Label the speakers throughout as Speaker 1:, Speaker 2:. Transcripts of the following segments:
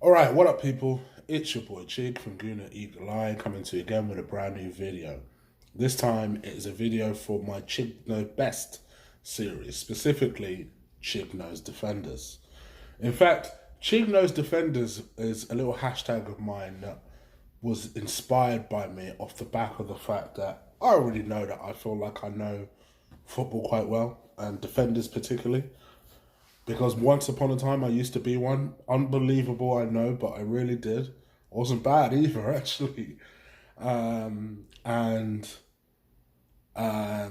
Speaker 1: Alright, what up people? It's your boy Chig from Guna Eagle Eye coming to you again with a brand new video. This time it is a video for my Chig Knows Best series, specifically Chig Knows Defenders. In fact, Chig Knows Defenders is a little hashtag of mine that was inspired by me off the back of the fact that I already know that I feel like I know football quite well, and defenders particularly. Because once upon a time I used to be one. Unbelievable, I know, but I really did. Wasn't bad either, actually. And I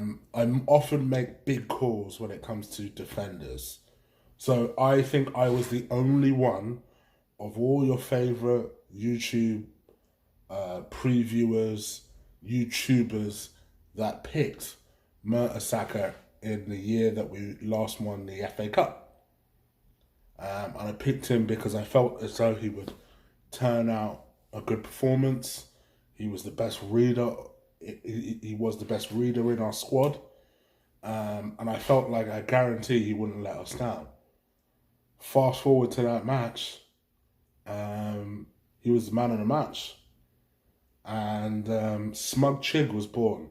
Speaker 1: often make big calls when it comes to defenders. So I think I was the only one of all your favourite YouTube previewers, YouTubers that picked Mertesacker in the year that we last won the FA Cup. And I picked him because I felt as though he would turn out a good performance. He was the best reader. He was the best reader in our squad. And I felt like I guarantee he wouldn't let us down. Fast forward to that match. He was the man of the match. And Smug Chig was born.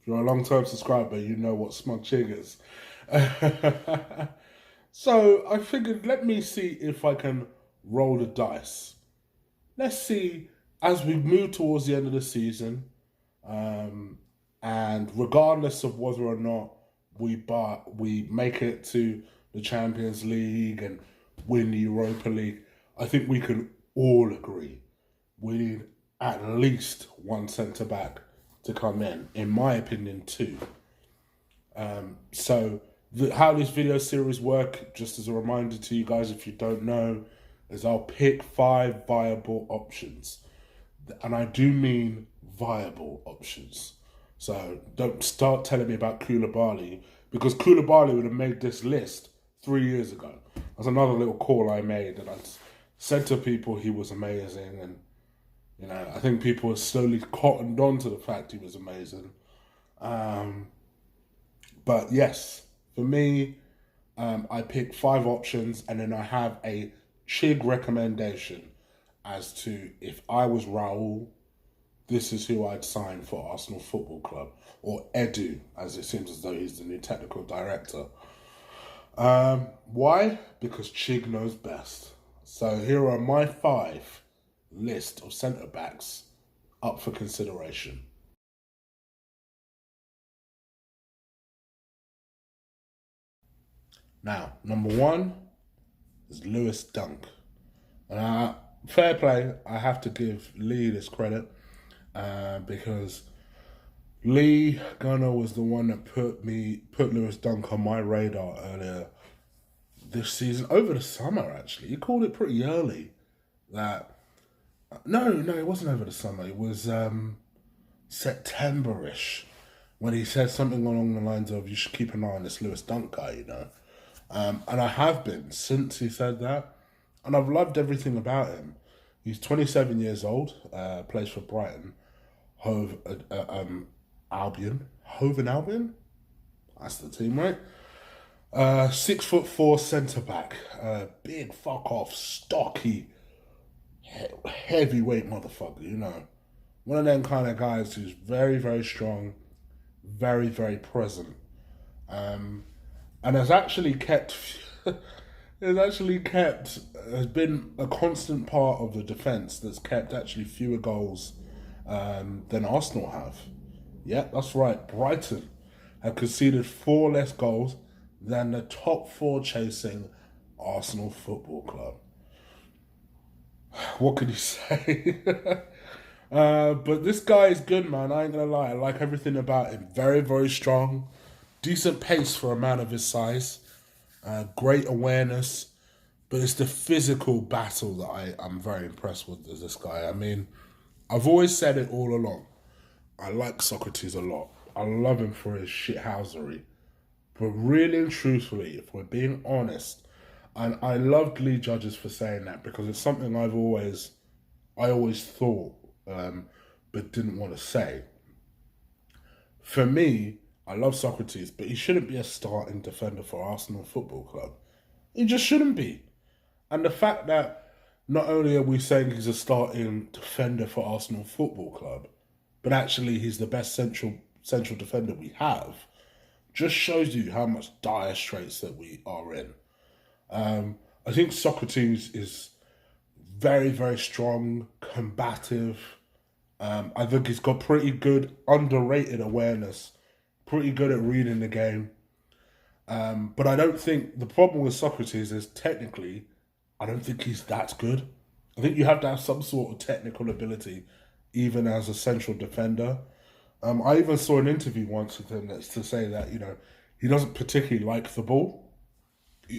Speaker 1: If you're a long-term subscriber, you know what Smug Chig is. So I figured, let me see if I can roll the dice. Let's see, as we move towards the end of the season, and regardless of whether or not we make it to the Champions League and win the Europa League, I think we can all agree we need at least one centre-back to come in my opinion, two. How this video series work, just as a reminder to you guys if you don't know, is I'll pick 5 viable options. And I do mean viable options. So don't start telling me about Koulibaly, because Koulibaly would have made this list 3 years ago. That's another little call I made, and I said to people he was amazing, and you know, I think people have slowly cottoned on to the fact he was amazing. But yes, for me, I pick 5 options, and then I have a Chig recommendation as to if I was Raul, this is who I'd sign for Arsenal Football Club, or Edu, as it seems as though he's the new technical director. Why? Because Chig knows best. So here are my 5 list of centre-backs up for consideration. Now, number 1 is Lewis Dunk. Fair play, I have to give Lee this credit because Lee Gunner was the one that put Lewis Dunk on my radar earlier this season, over the summer actually. He called it pretty early. No, it wasn't over the summer. It was September-ish when he said something along the lines of, you should keep an eye on this Lewis Dunk guy, you know. And I have been since he said that, and I've loved everything about him. He's 27 years old, plays for Brighton, Hove Albion. That's the team, right? 6'4" centre back, big fuck off, stocky, heavyweight motherfucker. You know, one of them kind of guys who's very, very strong, very, very present. And has been a constant part of the defence that's kept actually fewer goals than Arsenal have. Yeah, that's right. Brighton have conceded 4 less goals than the top 4 chasing Arsenal Football Club. What could you say? But this guy is good, man. I ain't gonna lie. I like everything about him. Very, very strong. Decent pace for a man of his size, great awareness, but it's the physical battle that I'm very impressed with this guy. I mean, I've always said it all along. I like Socrates a lot. I love him for his shithousery. But really and truthfully, if we're being honest, and I loved Lee Judges for saying that, because it's something I always thought, but didn't want to say. For me, I love Socrates, but he shouldn't be a starting defender for Arsenal Football Club. He just shouldn't be. And the fact that not only are we saying he's a starting defender for Arsenal Football Club, but actually he's the best central defender we have. Just shows you how much dire straits that we are in. I think Socrates is very, very strong, combative. I think he's got pretty good underrated awareness, pretty good at reading the game. But I don't think the problem with Socrates is technically, I don't think he's that good. I think you have to have some sort of technical ability, even as a central defender. I even saw an interview once with him that's to say that he doesn't particularly like the ball.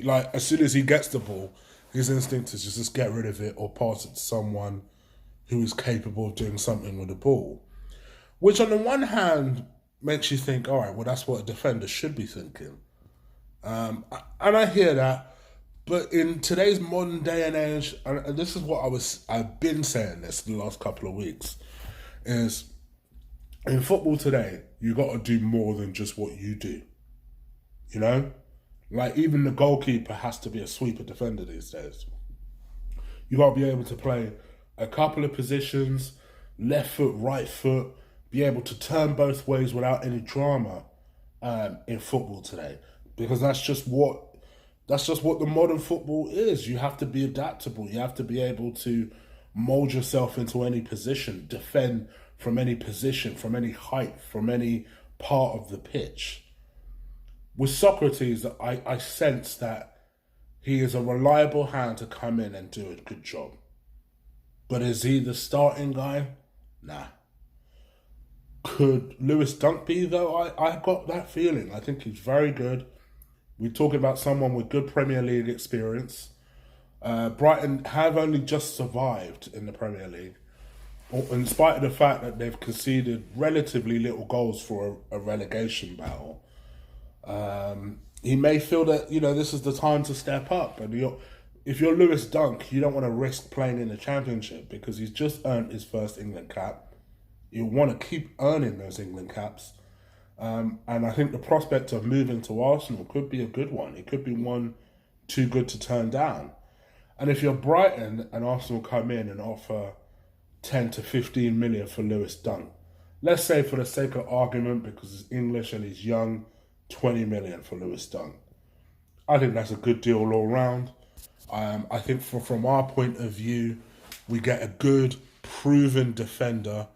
Speaker 1: Like as soon as he gets the ball, his instinct is just get rid of it or pass it to someone who is capable of doing something with the ball. Which on the one hand makes you think, all right, well that's what a defender should be thinking. And I hear that, but in today's modern day and age, and this is what I've been saying this the last couple of weeks, is in football today, you got to do more than just what you do. You know? Like, even the goalkeeper has to be a sweeper defender these days. You got to be able to play a couple of positions, left foot, right foot, be able to turn both ways without any drama in football today. Because that's just what the modern football is. You have to be adaptable. You have to be able to mold yourself into any position, defend from any position, from any height, from any part of the pitch. With Socrates, I sense that he is a reliable hand to come in and do a good job. But is he the starting guy? Nah. Could Lewis Dunk be, though? I got that feeling. I think he's very good. We're talking about someone with good Premier League experience. Brighton have only just survived in the Premier League, in spite of the fact that they've conceded relatively little goals for a relegation battle. He may feel that this is the time to step up, and if you're Lewis Dunk, you don't want to risk playing in the Championship because he's just earned his first England cap. You want to keep earning those England caps, and I think the prospect of moving to Arsenal could be a good one. It could be one too good to turn down. And if you're Brighton and Arsenal come in and offer 10 to 15 million for Lewis Dunk, let's say for the sake of argument, because he's English and he's young, 20 million for Lewis Dunk. I think that's a good deal all round. I think from our point of view, we get a good, proven defender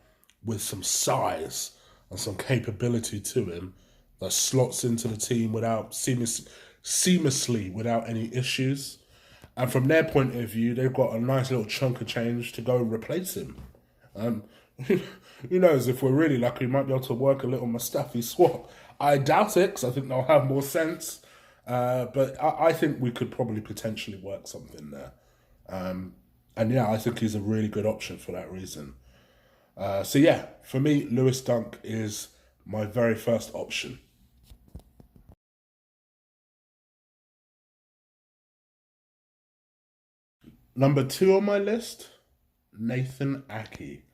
Speaker 1: with some size and some capability to him that slots into the team without seamlessly without any issues. And from their point of view, they've got a nice little chunk of change to go and replace him. Who knows, if we're really lucky, we might be able to work a little Mustafi swap. I doubt it, because I think they'll have more sense. But I think we could probably potentially work something there. And yeah, I think he's a really good option for that reason. So yeah, for me, Lewis Dunk is my very first option. Number 2 on my list, Nathan Ake.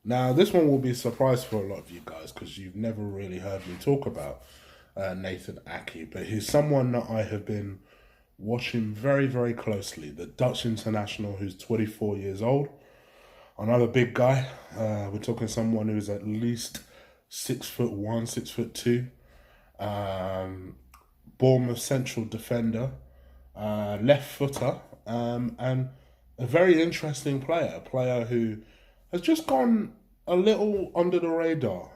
Speaker 1: Now, this one will be a surprise for a lot of you guys because you've never really heard me talk about Nathan Ake, but he's someone that I have been watching very, very closely. The Dutch international who's 24 years old. Another big guy. We're talking someone who's at least 6'1", 6'2". Bournemouth central defender, left footer, and a very interesting player. A player who has just gone a little under the radar.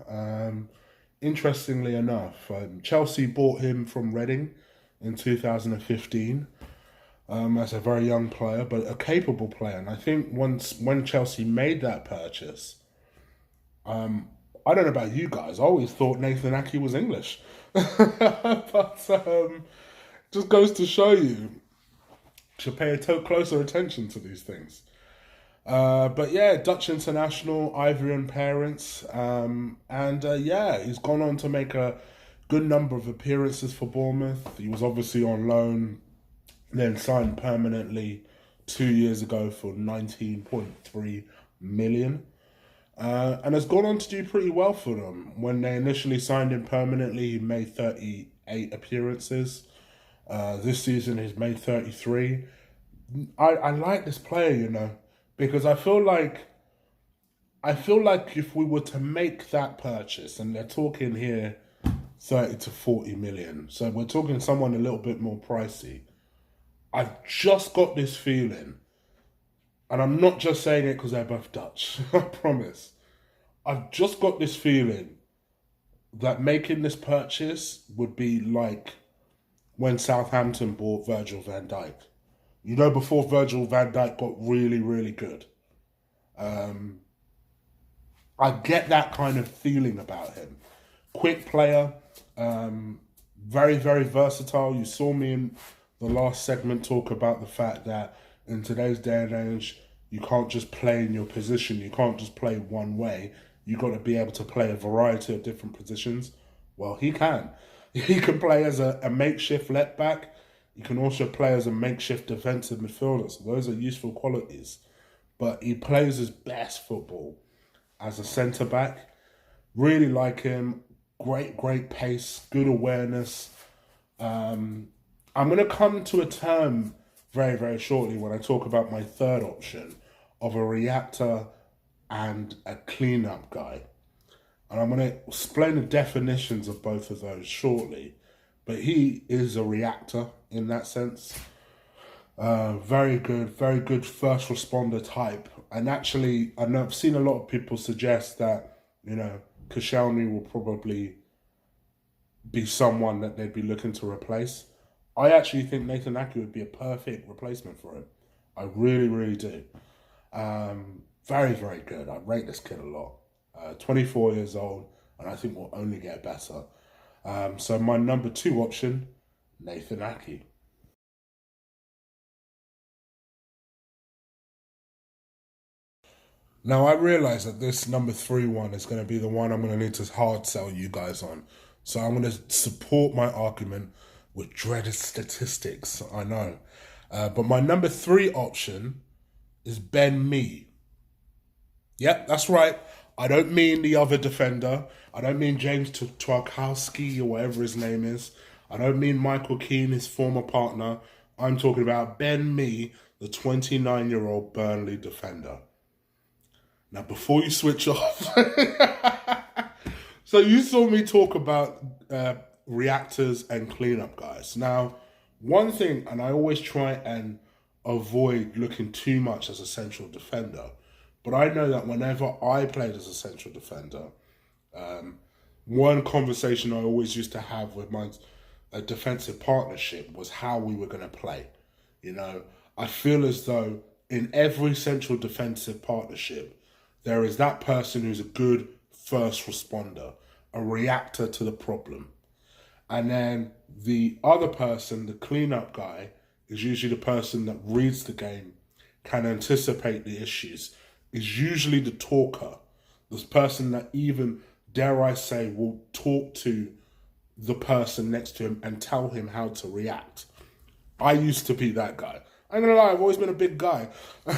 Speaker 1: Interestingly enough, Chelsea bought him from Reading in 2015 as a very young player, but a capable player. And I think when Chelsea made that purchase, I don't know about you guys, I always thought Nathan Ake was English. But just goes to show you to pay closer attention to these things. But yeah, Dutch international, Ivorian parents, and yeah, he's gone on to make a good number of appearances for Bournemouth. He was obviously on loan, then signed permanently 2 years ago for 19.3 million. And has gone on to do pretty well for them. When they initially signed him permanently, he made 38 appearances. This season he's made 33. I like this player, because I feel like if we were to make that purchase, and they're talking here 30 to 40 million, so we're talking someone a little bit more pricey. I've just got this feeling, and I'm not just saying it because they're both Dutch, I promise. I've just got this feeling that making this purchase would be like when Southampton bought Virgil Van Dijk. Before Virgil Van Dijk got really, really good. I get that kind of feeling about him. Quick player, very, very versatile. You saw me in the last segment talk about the fact that in today's day and age, you can't just play in your position. You can't just play one way. You got to be able to play a variety of different positions. Well, he can. He can play as a makeshift left back. He can also play as a makeshift defensive midfielder. So those are useful qualities. But he plays his best football as a centre back. Really like him. Great pace, good awareness. I'm going to come to a term very, very shortly when I talk about my third option of a reactor and a clean-up guy. And I'm going to explain the definitions of both of those shortly. But he is a reactor in that sense. Very good first responder type. And actually, I know I've seen a lot of people suggest that, Koscielny will probably be someone that they'd be looking to replace. I actually think Nathan Ake would be a perfect replacement for him. I really, really do. Very, very good. I rate this kid a lot. 24 years old, and I think will only get better. So my number 2 option, Nathan Ake. Now, I realise that this number 3 one is going to be the one I'm going to need to hard sell you guys on. So I'm going to support my argument with dreaded statistics, I know. But my number 3 option is Ben Mee. Yep, that's right. I don't mean the other defender. I don't mean James Twakowski or whatever his name is. I don't mean Michael Keane, his former partner. I'm talking about Ben Mee, the 29-year-old Burnley defender. Now, before you switch off, so you saw me talk about reactors and cleanup guys. Now, one thing, and I always try and avoid looking too much as a central defender, but I know that whenever I played as a central defender, one conversation I always used to have with my defensive partnership was how we were going to play. I feel as though in every central defensive partnership, there is that person who's a good first responder, a reactor to the problem. And then the other person, the cleanup guy, is usually the person that reads the game, can anticipate the issues, is usually the talker, this person that even, dare I say, will talk to the person next to him and tell him how to react. I used to be that guy. I'm gonna lie, I've always been a big guy.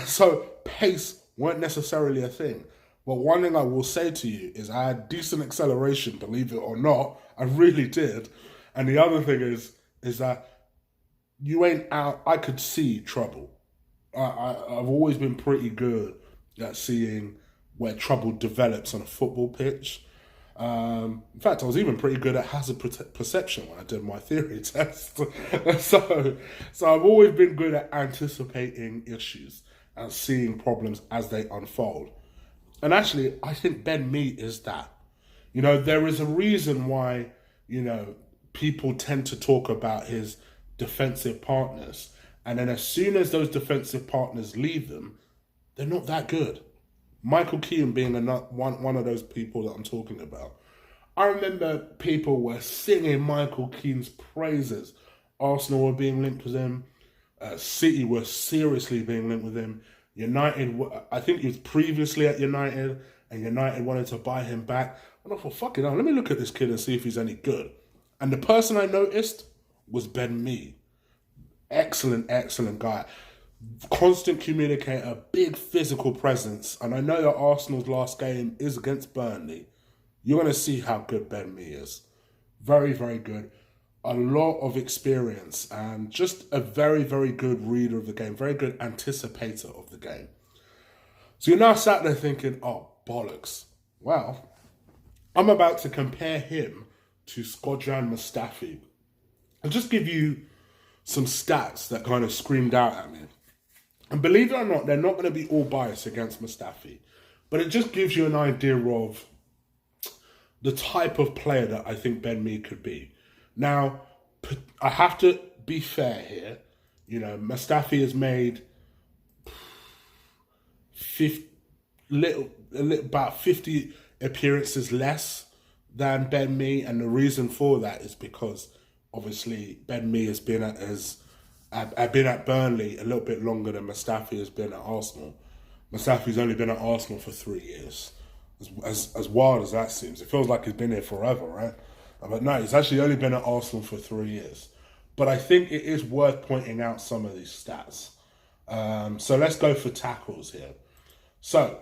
Speaker 1: So pace weren't necessarily a thing. But one thing I will say to you is I had decent acceleration, believe it or not. I really did. And the other thing is that you ain't out. I could see trouble. I've always been pretty good at seeing where trouble develops on a football pitch. In fact, I was even pretty good at hazard perception when I did my theory test. so I've always been good at anticipating issues and seeing problems as they unfold. And actually, I think Ben Mee is that. There is a reason why, people tend to talk about his defensive partners. And then as soon as those defensive partners leave them, they're not that good. Michael Keane being one of those people that I'm talking about. I remember people were singing Michael Keane's praises. Arsenal were being linked with him. City were seriously being linked with him. United, I think he was previously at United, and United wanted to buy him back. And I thought, fuck it, let me look at this kid and see if he's any good. And the person I noticed was Ben Mee. Excellent guy. Constant communicator, big physical presence. And I know that Arsenal's last game is against Burnley. You're going to see how good Ben Mee is. Very, very good. a lot of experience and just a very, very good reader of the game, very good anticipator of the game. So you're now sat there thinking, oh, bollocks. Well, I'm about to compare him to Shkodran Mustafi. I'll just give you some stats that kind of screamed out at me. And believe it or not, they're not going to be all biased against Mustafi. But it just gives you an idea of the type of player that I think Ben Mee could be. Now, I have to be fair here. You know, Mustafi has made about 50 appearances less than Ben Mee, and the reason for that is because obviously Ben Mee has been at Burnley a little bit longer than Mustafi has been at Arsenal. Mustafi's only been at Arsenal for 3 years. As wild as that seems, it feels like he's been here forever, right? But no, he's actually only been at Arsenal for 3 years. But I think it is worth pointing out some of these stats. So let's go for tackles here. So,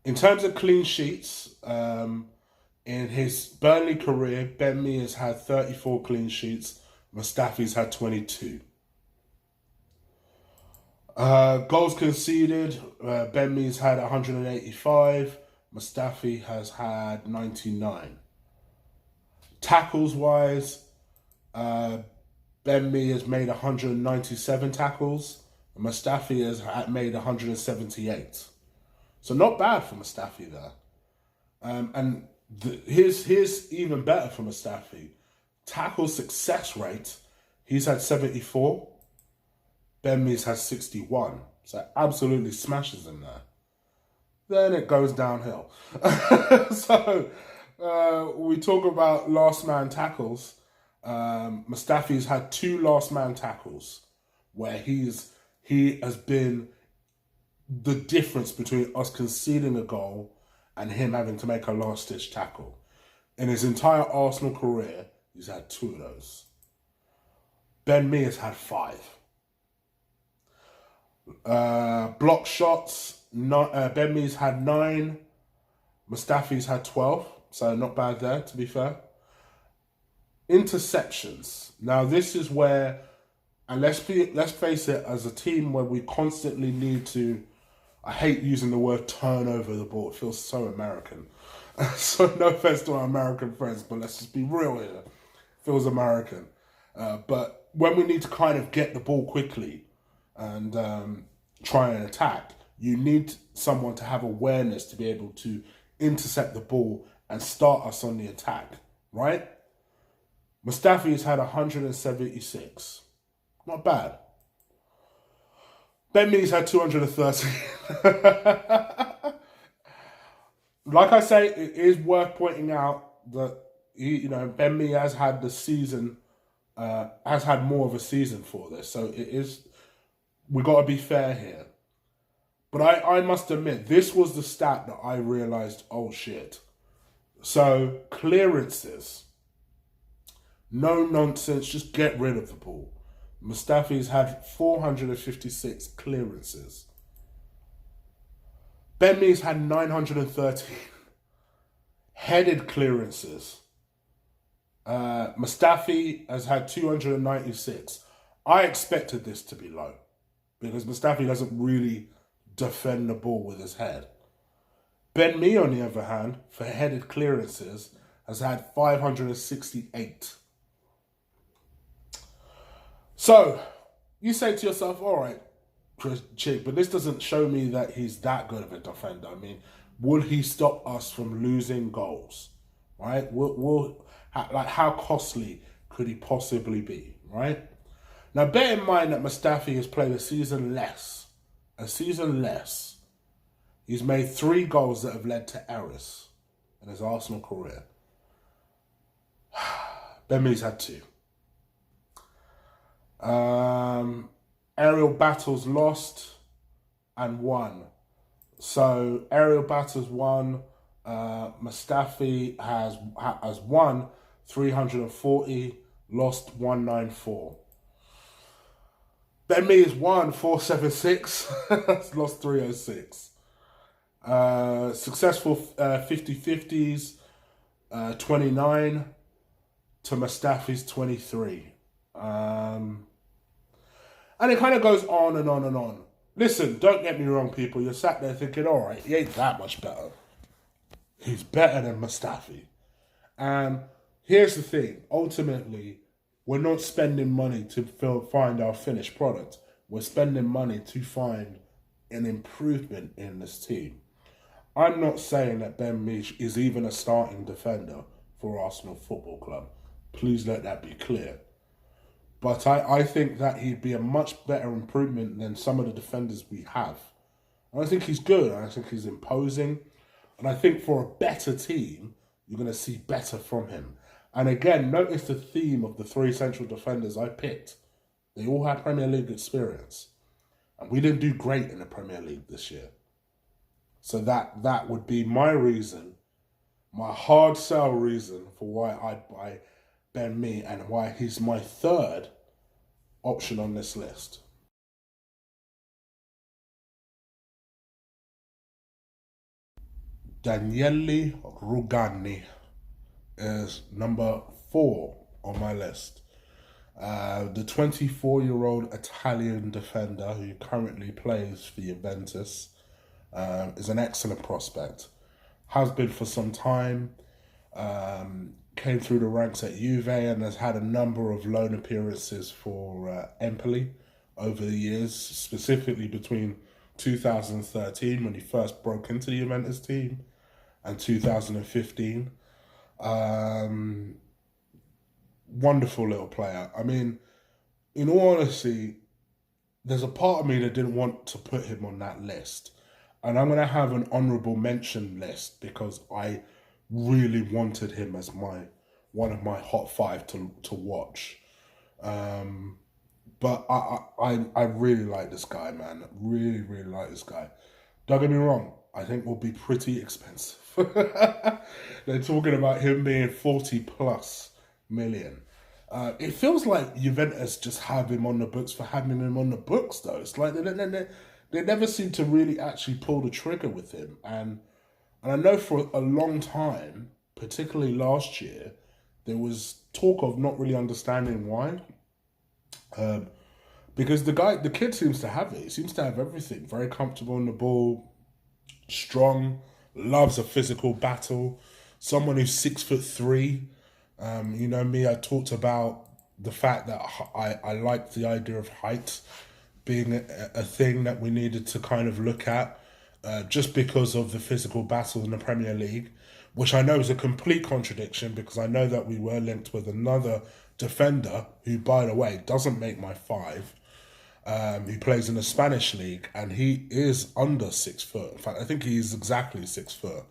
Speaker 1: in terms of clean sheets, in his Burnley career, Ben Mee has had 34 clean sheets. Mustafi's had 22. Goals conceded, Ben Mee's had 185. Mustafi has had 99. Tackles wise, Ben Mee has made 197 tackles. And Mustafi has made 178. So not bad for Mustafi there. And here's even better for Mustafi. Tackle success rate, he's had 74. Ben Mee's has 61. So absolutely smashes him there. Then it goes downhill. So we talk about last man tackles. Mustafi's had 2 last man tackles where he has been the difference between us conceding a goal and him having to make a last ditch tackle. In his entire Arsenal career, he's had 2 of those. Ben Mee has had 5. Block shots, Ben Mee's had 9. Mustafi's had 12. So not bad there, to be fair. Interceptions. Now this is where, and let's face it, as a team where we constantly need to, I hate using the word turn over the ball. It feels so American. So no offense to our American friends, but let's just be real here. It feels American. But when we need to kind of get the ball quickly and try and attack, you need someone to have awareness to be able to intercept the ball and start us on the attack, right? Mustafi has had 176. Not bad. Ben Mee's had 230. Like I say, it is worth pointing out that Ben Mee has had the season, has had more of a season for this. So it is, we got to be fair here. But I must admit, this was the stat that I realised, oh shit. So clearances, no nonsense, just get rid of the ball. Mustafi's had 456 clearances. Ben Mee's had 913 headed clearances. Mustafi has had 296. I expected this to be low because Mustafi doesn't really defend the ball with his head. Ben Mee, on the other hand, for headed clearances, has had 568. So, you say to yourself, all right, Chig, but this doesn't show me that he's that good of a defender. I mean, would he stop us from losing goals? Right? How costly could he possibly be? Right? Now, bear in mind that Mustafi has played a season less. He's made 3 goals that have led to errors in his Arsenal career. Ben Mee's had 2. Aerial battles lost and won. So aerial battles won. Mustafi has won 340, lost 194. Ben Mee has won 476, lost 306. Successful 50-50s, 29. to Mustafi's 23. And it kind of goes on and on and on. Listen, don't get me wrong, people. You're sat there thinking, all right, he ain't that much better. He's better than Mustafi. And here's the thing. Ultimately, we're not spending money to find our finished product. We're spending money to find an improvement in this team. I'm not saying that Ben Mee is even a starting defender for Arsenal Football Club. Please let that be clear. But I think that he'd be a much better improvement than some of the defenders we have. And I think he's good. I think he's imposing. And I think for a better team, you're going to see better from him. And again, notice the theme of the three central defenders I picked. They all have Premier League experience. And we didn't do great in the Premier League this year. So that would be my reason, my hard sell reason for why I'd buy Ben Mee and why he's my third option on this list. Daniele Rugani is number 4 on my list. The 24-year-old Italian defender who currently plays for Juventus is an excellent prospect. Has been for some time. Came through the ranks at Juve and has had a number of loan appearances for Empoli over the years, specifically between 2013 when he first broke into the Juventus team and 2015. Wonderful little player. I mean, in all honesty, there's a part of me that didn't want to put him on that list. And I'm going to have an honourable mention list because I really wanted him as one of my hot 5 to watch. But I really like this guy, man. Really, really like this guy. Don't get me wrong. I think will be pretty expensive. They're talking about him being 40 plus million. It feels like Juventus just have him on the books for having him on the books, though. It's like they never seem to really actually pull the trigger with him. And I know for a long time, particularly last year, there was talk of not really understanding why. Because the kid seems to have it. He seems to have everything. Very comfortable on the ball, strong, loves a physical battle. Someone who's 6'3". You know me, I talked about the fact that I liked the idea of height being a thing that we needed to kind of look at. Just because of the physical battle in the Premier League, which I know is a complete contradiction because I know that we were linked with another defender who, by the way, doesn't make my 5, who plays in the Spanish league, and he is under 6 foot. In fact, I think he's exactly 6 foot.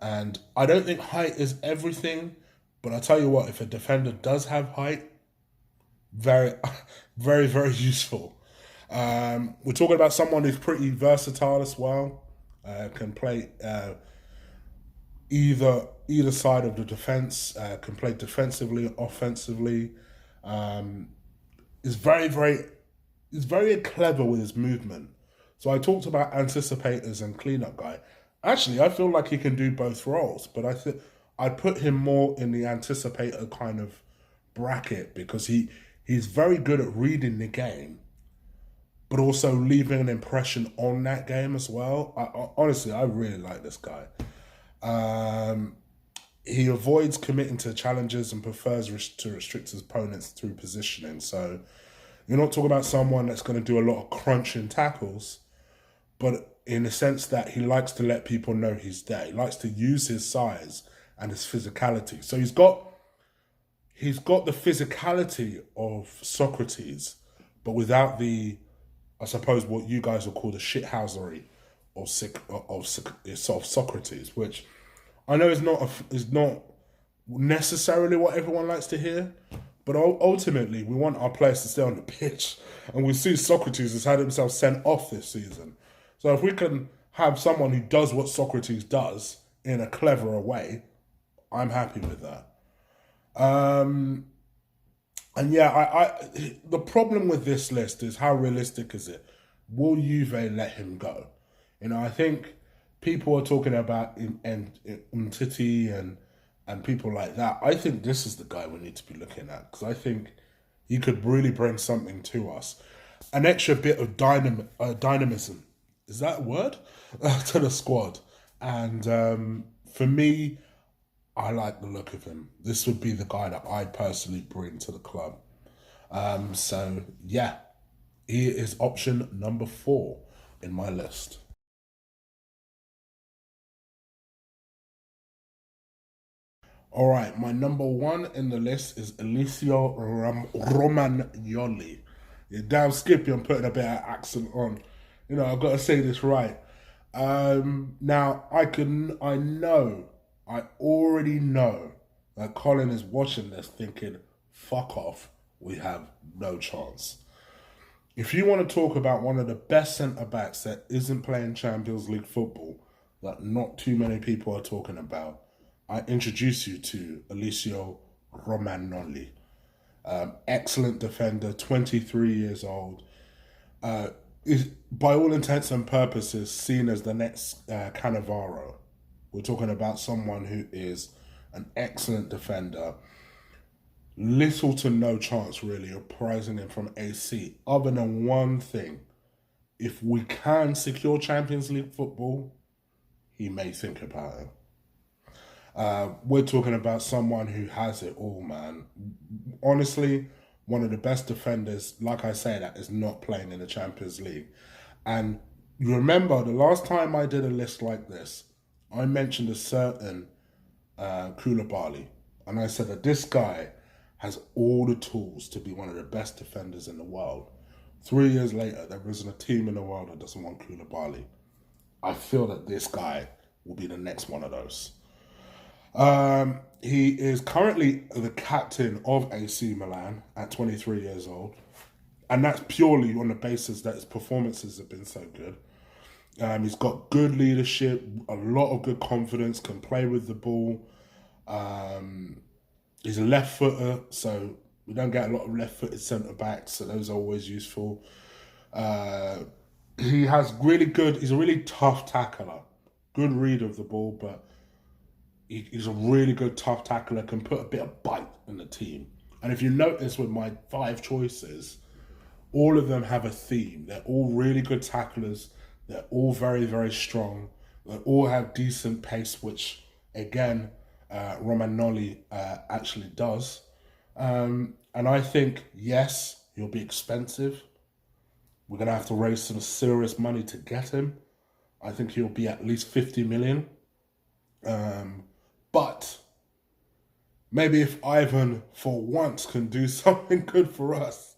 Speaker 1: And I don't think height is everything, but I tell you what, if a defender does have height, very, very, very useful. We're talking about someone who's pretty versatile as well. Can play either side of the defense. Can play defensively, offensively. Is very clever with his movement. So I talked about anticipators and cleanup guy. Actually, I feel like he can do both roles, but I think I'd put him more in the anticipator kind of bracket because he's very good at reading the game, but also leaving an impression on that game as well. Honestly, I really like this guy. He avoids committing to challenges and prefers to restrict his opponents through positioning. So you're not talking about someone that's going to do a lot of crunching tackles, but in the sense that he likes to let people know he's there. He likes to use his size and his physicality. So he's got the physicality of Socrates, but without the, I suppose, what you guys will call the shithousery of Socrates, which I know is not necessarily what everyone likes to hear, but ultimately we want our players to stay on the pitch, and we see Socrates has had himself sent off this season. So if we can have someone who does what Socrates does in a cleverer way, I'm happy with that. And yeah, the problem with this list is how realistic is it? Will Juve let him go? You know, I think people are talking about Umtiti and and people like that, I think this is the guy we need to be looking at, because I think he could really bring something to us. An extra bit of dynamism, is that a word? To the squad. And for me, I like the look of him. This would be the guy that I personally bring to the club. So, yeah, he is option number 4 in my list. All right, my number 1 in the list is Eliseo Romagnoli. Yeah, damn Skippy, I'm putting a bit of accent on. You know, I've got to say this right. Now, I already know that Colin is watching this thinking, fuck off, we have no chance. If you want to talk about one of the best centre backs that isn't playing Champions League football, that not too many people are talking about, I introduce you to Eliseo Romagnoli. Excellent defender, 23 years old. Is, by all intents and purposes, seen as the next Cannavaro. We're talking about someone who is an excellent defender. Little to no chance, really, of prizing him from AC, other than one thing. If we can secure Champions League football, he may think about it. We're talking about someone who has it all, man. Honestly, one of the best defenders, like I say, that is not playing in the Champions League. And you remember the last time I did a list like this, I mentioned a certain Koulibaly. And I said that this guy has all the tools to be one of the best defenders in the world. 3 years later, there isn't a team in the world that doesn't want Koulibaly. I feel that this guy will be the next one of those. He is currently the captain of AC Milan at 23 years old. And that's purely on the basis that his performances have been so good. He's got good leadership, a lot of good confidence, can play with the ball. He's a left footer, so we don't get a lot of left footed centre backs, so those are always useful. He's a really tough tackler, good read of the ball, but he's a really good tough tackler, can put a bit of bite in the team. And if you notice with my 5 choices, all of them have a theme. They're all really good tacklers. They're all very, very strong. They all have decent pace, which, again, Romagnoli actually does. And I think, yes, he'll be expensive. We're going to have to raise some serious money to get him. I think he'll be at least 50 million. But maybe if Ivan, for once, can do something good for us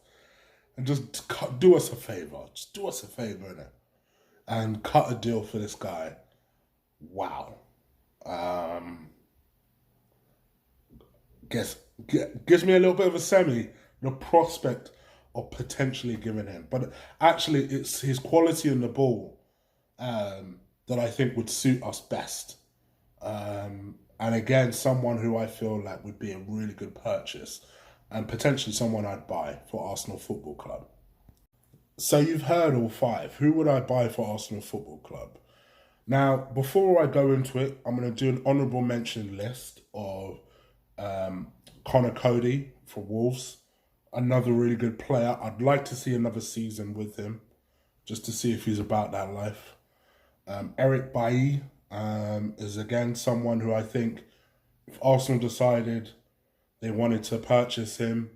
Speaker 1: and just do us a favour. Just do us a favour, innit? And cut a deal for this guy. Wow. Gives me a little bit of a semi, the prospect of potentially giving him. But actually, it's his quality in the ball that I think would suit us best. And again, someone who I feel like would be a really good purchase and potentially someone I'd buy for Arsenal Football Club. So you've heard all 5. Who would I buy for Arsenal Football Club? Now, before I go into it, I'm going to do an honourable mention list of Connor Cody for Wolves. Another really good player. I'd like to see another season with him, just to see if he's about that life. Eric Bailly is again someone who I think, if Arsenal decided they wanted to purchase him,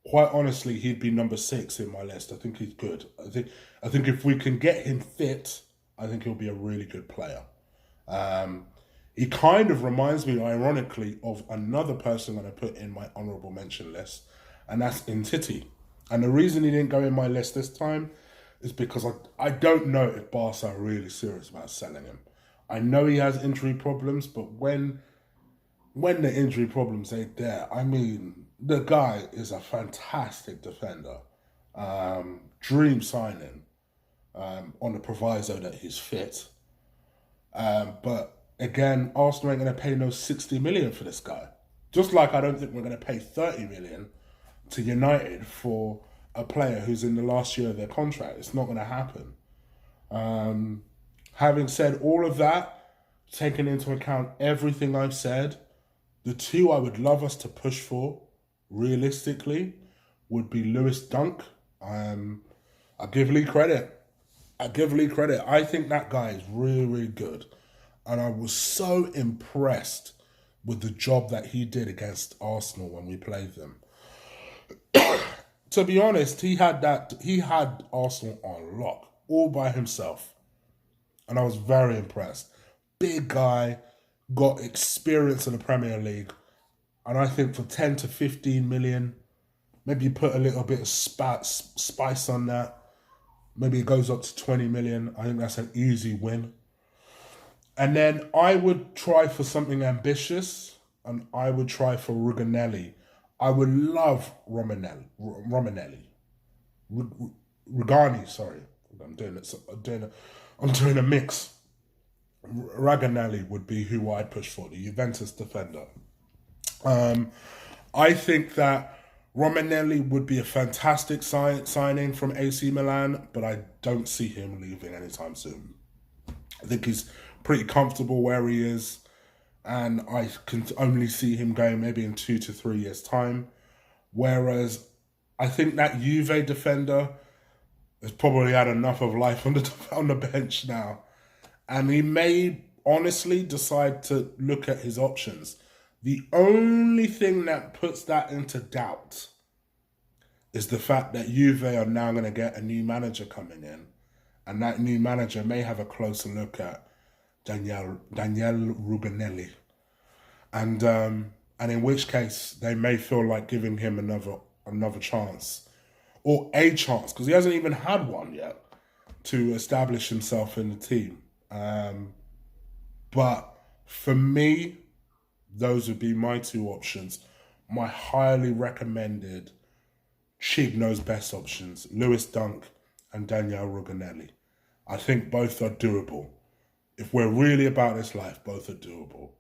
Speaker 1: quite honestly, he'd be number 6 in my list. I think he's good. I think if we can get him fit, I think he'll be a really good player. He kind of reminds me, ironically, of another person that I put in my honourable mention list, and that's Ntiti. And the reason he didn't go in my list this time is because I don't know if Barca are really serious about selling him. I know he has injury problems, but when the injury problems ain't there, I mean, the guy is a fantastic defender. Dream signing on the proviso that he's fit. But again, Arsenal ain't going to pay no 60 million for this guy. Just like I don't think we're going to pay 30 million to United for a player who's in the last year of their contract. It's not going to happen. Having said all of that, taking into account everything I've said, The two I would love us to push for, realistically, would be Lewis Dunk. I give Lee credit. I give Lee credit. I think that guy is really, really good. And I was so impressed with the job that he did against Arsenal when we played them. To be honest, he had Arsenal on lock, all by himself. And I was very impressed. Big guy, got experience in the Premier League. And I think for 10 to 15 million, maybe you put a little bit of spice on that. Maybe it goes up to 20 million. I think that's an easy win. And then I would try for something ambitious, and I would try for Ruganelli. I would love Romanelli. Rugani, sorry. I'm doing a mix. Raganelli would be who I'd push for, the Juventus defender. I think that Romanelli would be a fantastic signing from AC Milan, but I don't see him leaving anytime soon. I think he's pretty comfortable where he is, and I can only see him going maybe in 2 to 3 years' time. Whereas I think that Juve defender has probably had enough of life on the bench now, and he may honestly decide to look at his options. The only thing that puts that into doubt is the fact that Juve are now going to get a new manager coming in, and that new manager may have a closer look at Daniele Ruganelli, and in which case they may feel like giving him another chance, or a chance, because he hasn't even had one yet to establish himself in the team. But for me, those would be my two options. My highly recommended Chig knows best options, Lewis Dunk and Daniele Ruganelli. I think both are doable. If we're really about this life, both are doable.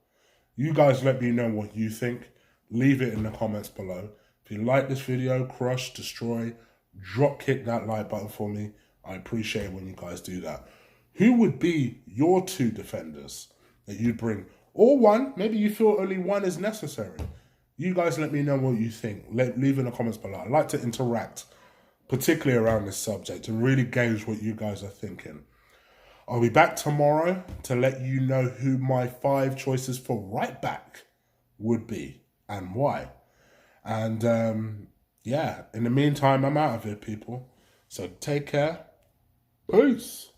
Speaker 1: You guys let me know what you think. Leave it in the comments below. If you like this video, crush, destroy, drop kick that like button for me. I appreciate it when you guys do that. Who would be your two defenders that you'd bring? Or one, maybe you feel only one is necessary. You guys let me know what you think. Leave in the comments below. I like to interact, particularly around this subject, and really gauge what you guys are thinking. I'll be back tomorrow to let you know who my 5 choices for right back would be and why. And yeah, in the meantime, I'm out of here, people. So take care. Peace.